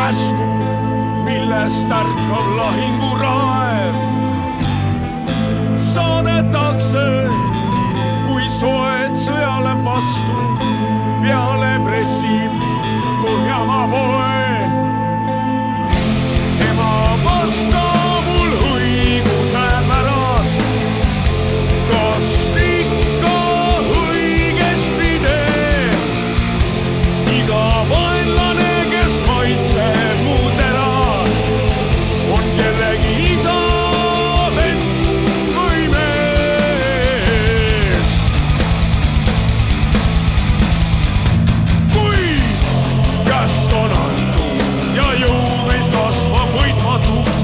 käsku, millest ärkab lahinguraev. Saadetakse, kui soed sõjale vastu, peale pressib Põhjamaa poe. Ema vastab mul õiguse pärast, kas ikka õigesti teeb. Iga vaenlane, kes maitseb mu terast, on kellegi isa, vend või mees. Kui käsk on antud ja jõud meis kasvab võitmatuks,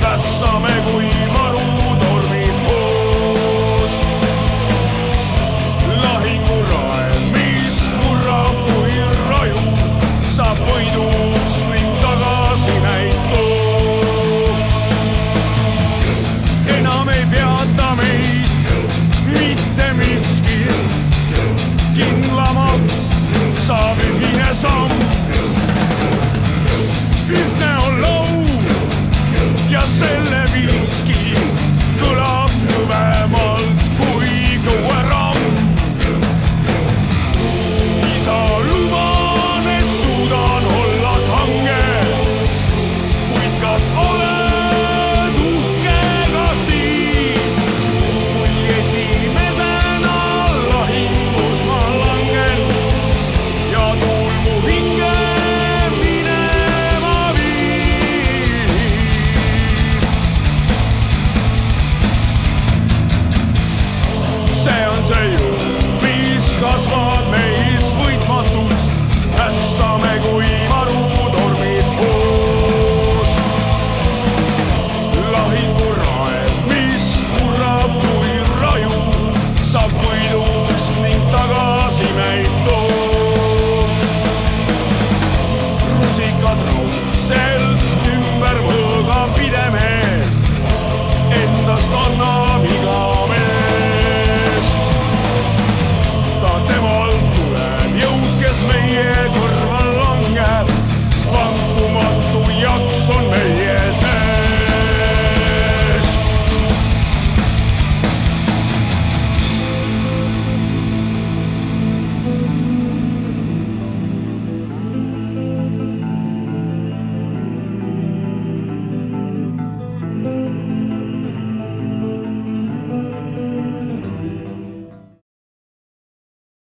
vässame kui marutormid koos. Lahinguraev, mis murrab kui raju, saab võiduks mind tagasi näitoo. Enam ei peata meid mitte miski, kindlamaks saab ühine samm. Ühtne on laul ja selle viiski kõlab kõvemalt kui kõueramm. Isa, luban, et suudan olla kange, kuid kas oled uhke ka siis, kui esimesena lahingus ma langen ja tuul mu hinge minema viib. See on see jutt, mis kasvab